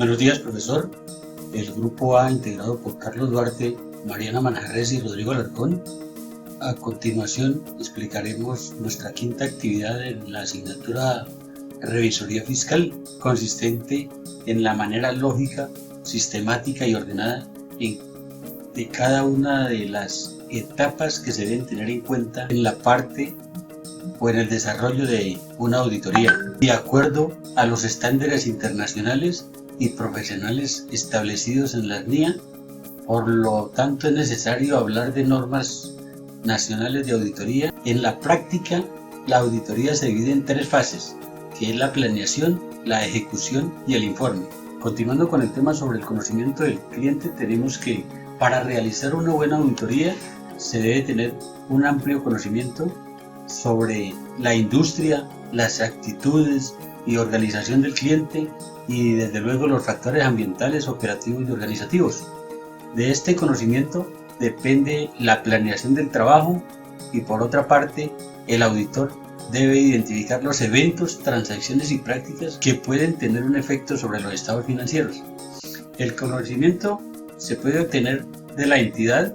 Buenos días, profesor. El grupo A, integrado por Carlos Duarte, Mariana Manjarres y Rodrigo Alarcón. A continuación explicaremos nuestra quinta actividad en la asignatura Revisoría Fiscal, consistente en la manera lógica, sistemática y ordenada de cada una de las etapas que se deben tener en cuenta en la parte o en el desarrollo de una auditoría, de acuerdo a los estándares internacionales y profesionales establecidos en la NIA. Por lo tanto, es necesario hablar de normas nacionales de auditoría. En la práctica, la auditoría se divide en tres fases, que es la planeación, la ejecución y el informe. Continuando con el tema sobre el conocimiento del cliente, tenemos que para realizar una buena auditoría se debe tener un amplio conocimiento sobre la industria, las actitudes y organización del cliente y desde luego los factores ambientales, operativos y organizativos. De este conocimiento depende la planeación del trabajo y por otra parte el auditor debe identificar los eventos, transacciones y prácticas que pueden tener un efecto sobre los estados financieros. El conocimiento se puede obtener de la entidad,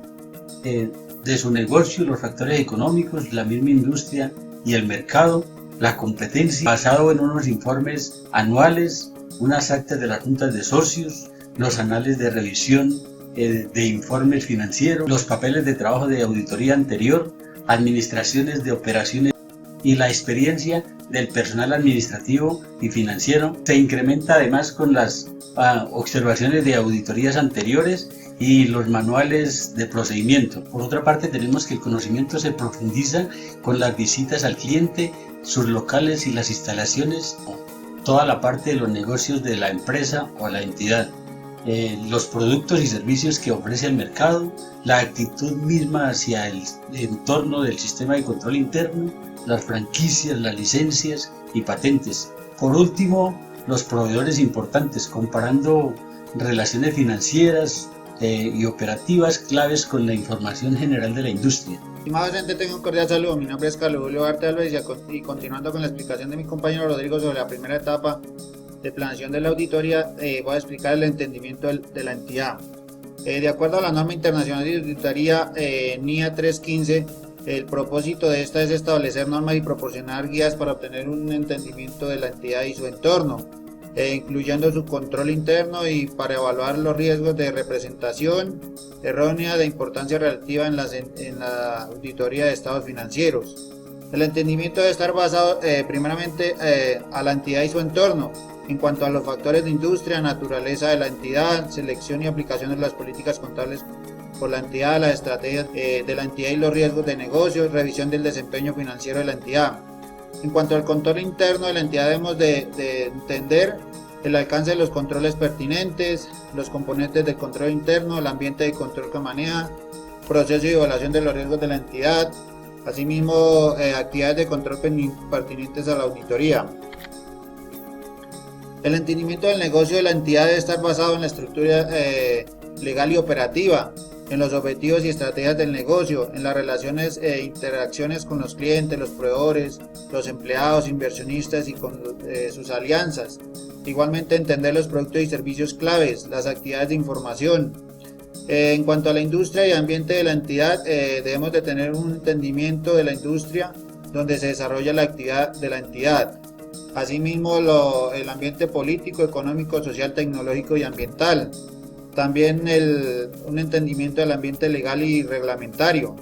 de su negocio, los factores económicos, la misma industria y el mercado, la competencia, basado en unos informes anuales, unas actas de las juntas de socios, los anales de revisión de informes financieros, los papeles de trabajo de auditoría anterior, administraciones de operaciones y la experiencia del personal administrativo y financiero. Se incrementa además con las observaciones de auditorías anteriores y los manuales de procedimiento. Por otra parte, tenemos que el conocimiento se profundiza con las visitas al cliente, sus locales y las instalaciones, toda la parte de los negocios de la empresa o la entidad, los productos y servicios que ofrece el mercado, la actitud misma hacia el entorno del sistema de control interno, las franquicias, las licencias y patentes. Por último, los proveedores importantes, comparando relaciones financieras y operativas claves con la información general de la industria. Estimado docente, tengo un cordial saludo. Mi nombre es Carlos Julio Duarte Alves y continuando con la explicación de mi compañero Rodrigo sobre la primera etapa de planeación de la auditoría, voy a explicar el entendimiento de la entidad. De acuerdo a la norma internacional de auditoría NIA 315, el propósito de esta es establecer normas y proporcionar guías para obtener un entendimiento de la entidad y su entorno, incluyendo su control interno y para evaluar los riesgos de representación errónea de importancia relativa en la auditoría de estados financieros. El entendimiento debe estar basado primeramente a la entidad y su entorno, en cuanto a los factores de industria, naturaleza de la entidad, selección y aplicación de las políticas contables por la entidad, las estrategias de la entidad y los riesgos de negocio, revisión del desempeño financiero de la entidad. En cuanto al control interno de la entidad, debemos de entender el alcance de los controles pertinentes, los componentes del control interno, el ambiente de control que maneja, proceso y evaluación de los riesgos de la entidad, asimismo actividades de control pertinentes a la auditoría. El entendimiento del negocio de la entidad debe estar basado en la estructura legal y operativa, en los objetivos y estrategias del negocio, en las relaciones e interacciones con los clientes, los proveedores, los empleados, inversionistas y con sus alianzas. Igualmente entender los productos y servicios claves, las actividades de información. En cuanto a la industria y ambiente de la entidad, debemos de tener un entendimiento de la industria donde se desarrolla la actividad de la entidad. Asimismo, el ambiente político, económico, social, tecnológico y ambiental. También un entendimiento del ambiente legal y reglamentario.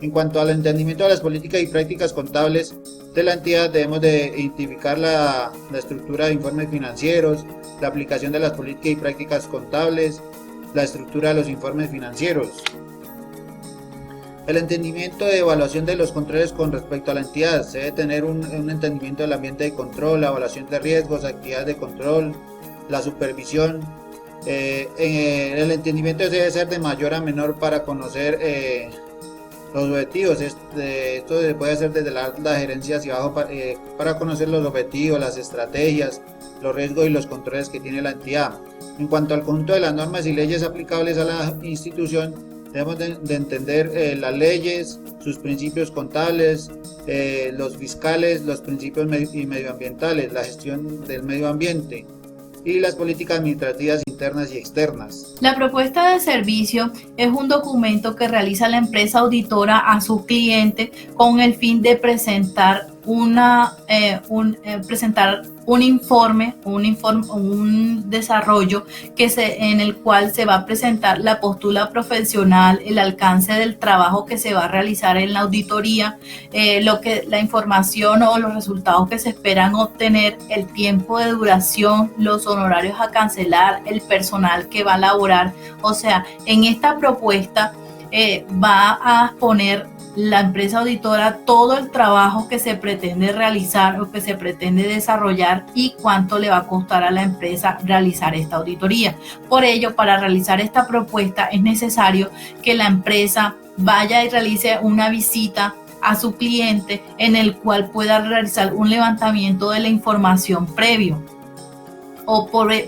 En cuanto al entendimiento de las políticas y prácticas contables de la entidad, debemos de identificar la estructura de informes financieros, la aplicación de las políticas y prácticas contables, la estructura de los informes financieros. El entendimiento de evaluación de los controles con respecto a la entidad. Se debe tener un entendimiento del ambiente de control, la evaluación de riesgos, actividades de control, la supervisión. El entendimiento debe ser de mayor a menor para conocer los objetivos. Esto se puede hacer desde la alta gerencia hacia abajo para conocer los objetivos, las estrategias, los riesgos y los controles que tiene la entidad. En cuanto al conjunto de las normas y leyes aplicables a la institución, debemos de entender las leyes, sus principios contables, los fiscales, los principios y medioambientales, la gestión del medio ambiente. y las políticas administrativas internas y externas. La propuesta de servicio es un documento que realiza la empresa auditora a su cliente con el fin de presentar un informe, un desarrollo en el cual se va a presentar la postura profesional, el alcance del trabajo que se va a realizar en la auditoría, la información o los resultados que se esperan obtener, el tiempo de duración, los honorarios a cancelar, el personal que va a laborar. O sea, en esta propuesta va a poner la empresa auditora todo el trabajo que se pretende realizar o que se pretende desarrollar y cuánto le va a costar a la empresa realizar esta auditoría. Por ello, para realizar esta propuesta es necesario que la empresa vaya y realice una visita a su cliente en el cual pueda realizar un levantamiento de la información previo.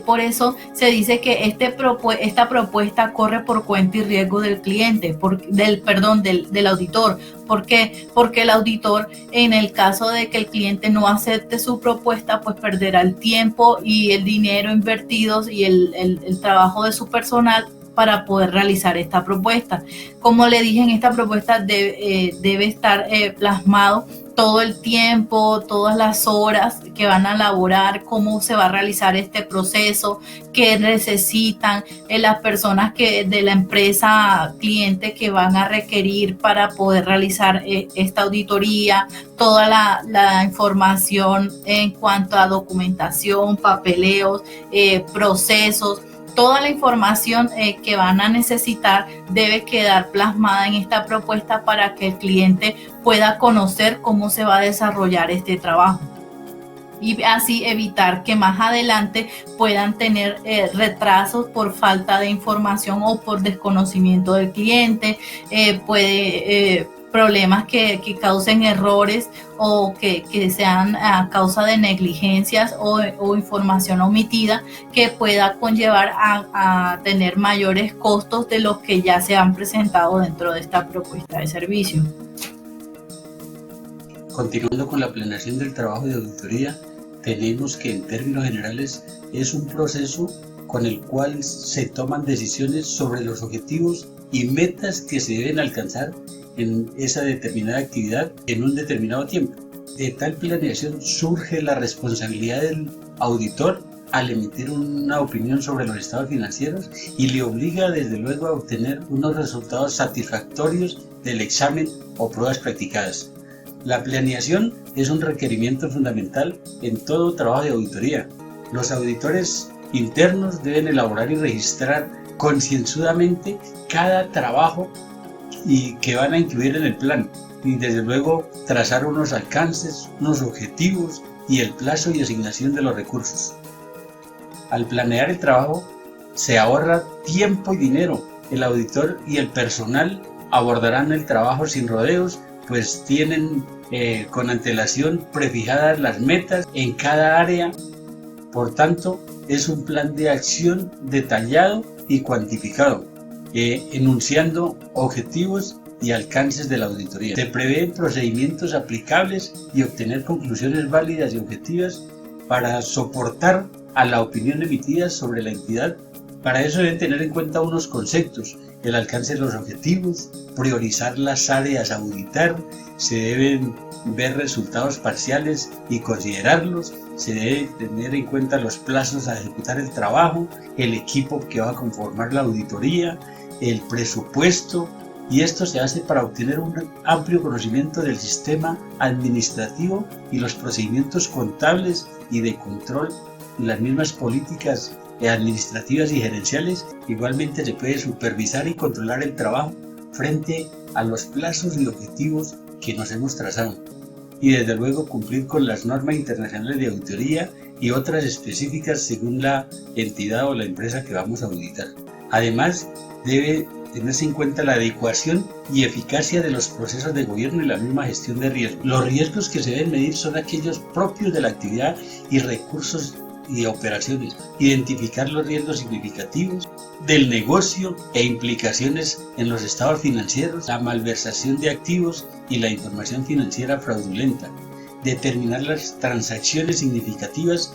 Por eso se dice que esta propuesta corre por cuenta y riesgo del cliente, del auditor. ¿Por qué? Porque el auditor, en el caso de que el cliente no acepte su propuesta, pues perderá el tiempo y el dinero invertidos y el trabajo de su personal para poder realizar esta propuesta. Como le dije, en esta propuesta debe estar plasmado todo el tiempo, todas las horas que van a laborar, cómo se va a realizar este proceso, qué necesitan las personas de la empresa cliente que van a requerir para poder realizar esta auditoría, toda la información en cuanto a documentación, papeleos, procesos. Toda la información que van a necesitar debe quedar plasmada en esta propuesta para que el cliente pueda conocer cómo se va a desarrollar este trabajo y así evitar que más adelante puedan tener retrasos por falta de información o por desconocimiento del cliente, problemas que causen errores o que sean a causa de negligencias o información omitida que pueda conllevar a tener mayores costos de los que ya se han presentado dentro de esta propuesta de servicio. Continuando con la planeación del trabajo de auditoría, tenemos que en términos generales es un proceso con el cual se toman decisiones sobre los objetivos y metas que se deben alcanzar en esa determinada actividad en un determinado tiempo. De tal planeación surge la responsabilidad del auditor al emitir una opinión sobre los estados financieros y le obliga desde luego a obtener unos resultados satisfactorios del examen o pruebas practicadas. La planeación es un requerimiento fundamental en todo trabajo de auditoría. Los auditores internos deben elaborar y registrar concienzudamente cada trabajo y que van a incluir en el plan y desde luego trazar unos alcances, unos objetivos y el plazo y asignación de los recursos. Al planear el trabajo se ahorra tiempo y dinero. El auditor y el personal abordarán el trabajo sin rodeos, pues tienen con antelación prefijadas las metas en cada área. Por tanto, es un plan de acción detallado y cuantificado, enunciando objetivos y alcances de la auditoría. Se prevén procedimientos aplicables y obtener conclusiones válidas y objetivas para soportar a la opinión emitida sobre la entidad. Para eso deben tener en cuenta unos conceptos: el alcance de los objetivos, priorizar las áreas a auditar, se deben ver resultados parciales y considerarlos, se debe tener en cuenta los plazos a ejecutar el trabajo, el equipo que va a conformar la auditoría, el presupuesto, y esto se hace para obtener un amplio conocimiento del sistema administrativo y los procedimientos contables y de control y las mismas políticas administrativas y gerenciales. Igualmente se puede supervisar y controlar el trabajo frente a los plazos y objetivos que nos hemos trazado, y desde luego cumplir con las normas internacionales de auditoría y otras específicas según la entidad o la empresa que vamos a auditar. Además, debe tenerse en cuenta la adecuación y eficacia de los procesos de gobierno y la misma gestión de riesgos. Los riesgos que se deben medir son aquellos propios de la actividad y recursos y operaciones, identificar los riesgos significativos del negocio e implicaciones en los estados financieros, la malversación de activos y la información financiera fraudulenta, determinar las transacciones significativas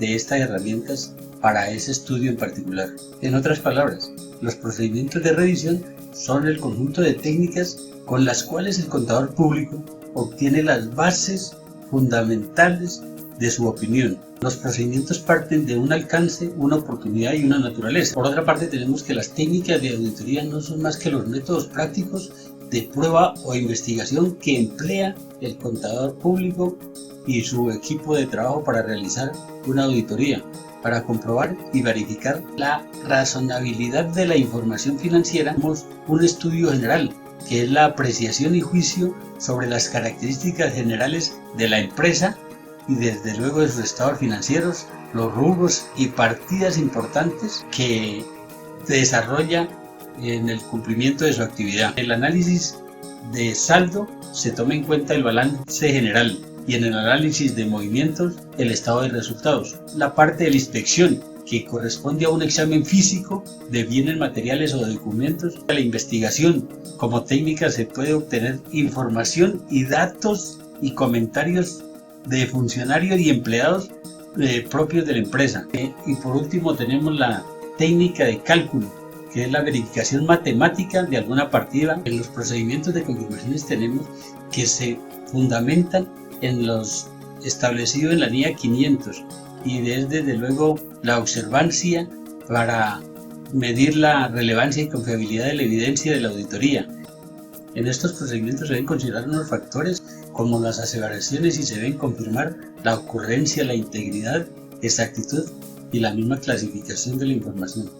de estas herramientas para ese estudio en particular. En otras palabras, los procedimientos de revisión son el conjunto de técnicas con las cuales el contador público obtiene las bases fundamentales de su opinión. Los procedimientos parten de un alcance, una oportunidad y una naturaleza. Por otra parte, tenemos que las técnicas de auditoría no son más que los métodos prácticos de prueba o investigación que emplea el contador público y su equipo de trabajo para realizar una auditoría, para comprobar y verificar la razonabilidad de la información financiera. Tenemos un estudio general, que es la apreciación y juicio sobre las características generales de la empresa y desde luego de sus estados financieros, los rubros y partidas importantes que desarrolla en el cumplimiento de su actividad. En el análisis de saldo se toma en cuenta el balance general y en el análisis de movimientos el estado de resultados. La parte de la inspección, que corresponde a un examen físico de bienes materiales o de documentos. La investigación como técnica se puede obtener información y datos y comentarios de funcionarios y empleados propios de la empresa. Y por último tenemos la técnica de cálculo, que es la verificación matemática de alguna partida. En los procedimientos de confirmaciones tenemos que se fundamentan en los establecidos en la NIA 500 y desde luego la observancia para medir la relevancia y confiabilidad de la evidencia de la auditoría. En estos procedimientos se deben considerar unos factores como las aseveraciones y se deben confirmar la ocurrencia, la integridad, exactitud y la misma clasificación de la información.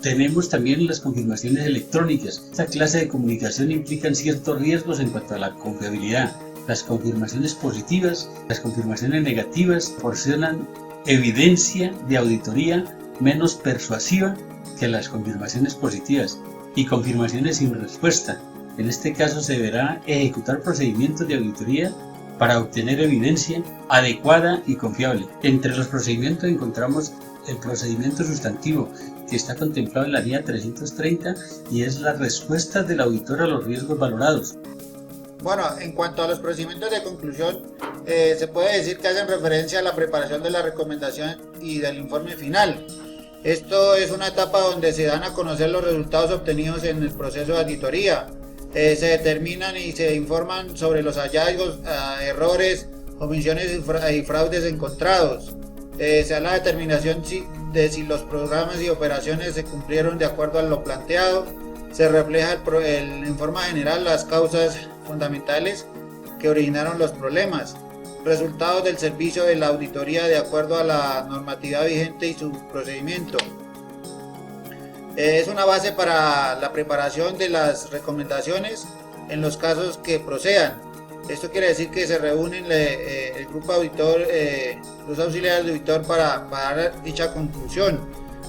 Tenemos también las confirmaciones electrónicas. Esta clase de comunicación implican ciertos riesgos en cuanto a la confiabilidad. Las confirmaciones positivas, las confirmaciones negativas proporcionan evidencia de auditoría menos persuasiva que las confirmaciones positivas y confirmaciones sin respuesta. En este caso se deberá ejecutar procedimientos de auditoría para obtener evidencia adecuada y confiable. Entre los procedimientos encontramos el procedimiento sustantivo, que está contemplado en la NIA 330 y es la respuesta del auditor a los riesgos valorados. Bueno, en cuanto a los procedimientos de conclusión, se puede decir que hacen referencia a la preparación de la recomendación y del informe final. Esto es una etapa donde se dan a conocer los resultados obtenidos en el proceso de auditoría. Se determinan y se informan sobre los hallazgos, errores, omisiones y fraudes encontrados. Se da la determinación de si los programas y operaciones se cumplieron de acuerdo a lo planteado. Se refleja el informe general las causas fundamentales que originaron los problemas, resultados del servicio de la auditoría de acuerdo a la normatividad vigente y su procedimiento. Es una base para la preparación de las recomendaciones en los casos que procedan. Esto quiere decir que se reúnen el grupo auditor, los auxiliares de auditor para dar dicha conclusión,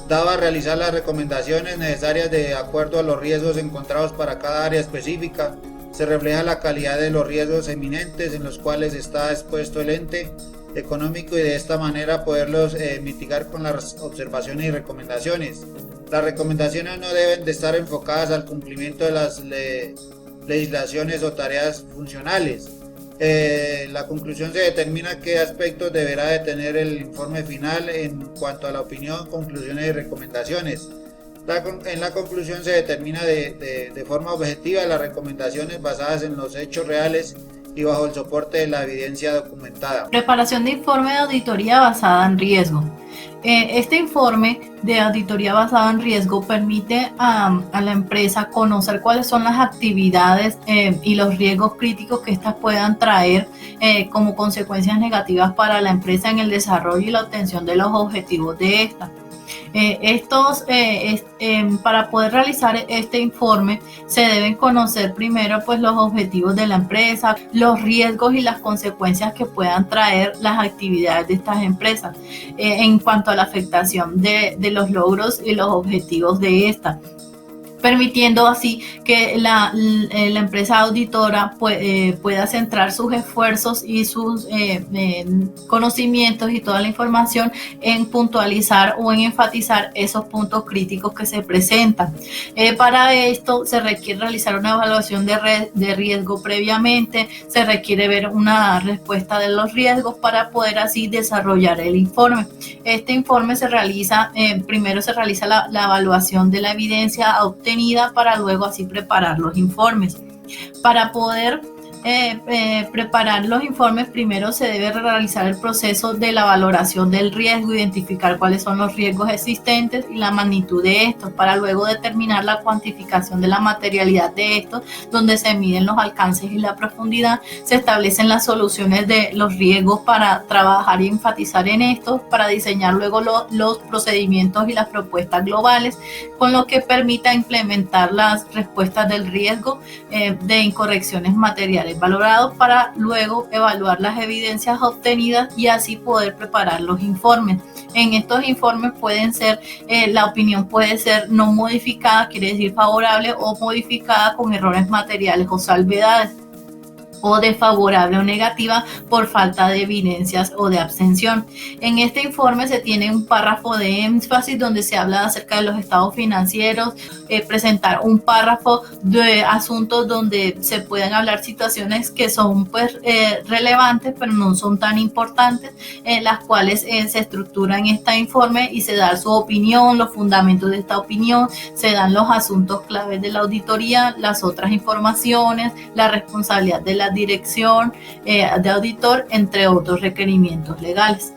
dado a realizar las recomendaciones necesarias de acuerdo a los riesgos encontrados para cada área específica. Se refleja la calidad de los riesgos eminentes en los cuales está expuesto el ente económico y de esta manera poderlos mitigar con las observaciones y recomendaciones. Las recomendaciones no deben de estar enfocadas al cumplimiento de las legislaciones o tareas funcionales. La conclusión se determina qué aspectos deberá de tener el informe final en cuanto a la opinión, conclusiones y recomendaciones. En la conclusión se determina de forma objetiva las recomendaciones basadas en los hechos reales y bajo el soporte de la evidencia documentada. Preparación de informe de auditoría basada en riesgo. Este informe de auditoría basada en riesgo permite a la empresa conocer cuáles son las actividades y los riesgos críticos que éstas puedan traer como consecuencias negativas para la empresa en el desarrollo y la obtención de los objetivos de esta. Para poder realizar este informe se deben conocer primero pues los objetivos de la empresa, los riesgos y las consecuencias que puedan traer las actividades de estas empresas en cuanto a la afectación de los logros y los objetivos de esta. permitiendo así que la empresa auditora pueda centrar sus esfuerzos y sus conocimientos y toda la información en puntualizar o en enfatizar esos puntos críticos que se presentan. Para esto se requiere realizar una evaluación de riesgo previamente, se requiere ver una respuesta de los riesgos para poder así desarrollar el informe. Este informe se realiza, primero se realiza la evaluación de la evidencia obtenida para luego así preparar los informes. Para poder preparar los informes, primero se debe realizar el proceso de la valoración del riesgo, identificar cuáles son los riesgos existentes y la magnitud de estos, para luego determinar la cuantificación de la materialidad de estos, donde se miden los alcances y la profundidad, se establecen las soluciones de los riesgos para trabajar y enfatizar en estos, para diseñar luego los procedimientos y las propuestas globales, con lo que permita implementar las respuestas del riesgo de incorrecciones materiales valorados, para luego evaluar las evidencias obtenidas y así poder preparar los informes. En estos informes pueden ser, la opinión puede ser no modificada, quiere decir favorable, o modificada con errores materiales o salvedades, o desfavorable o negativa por falta de evidencias o de abstención. En este informe se tiene un párrafo de énfasis donde se habla acerca de los estados financieros, presentar un párrafo de asuntos donde se pueden hablar situaciones que son relevantes pero no son tan importantes, las cuales se estructuran en este informe y se da su opinión, los fundamentos de esta opinión, se dan los asuntos claves de la auditoría, las otras informaciones, la responsabilidad de la dirección de auditor, entre otros requerimientos legales.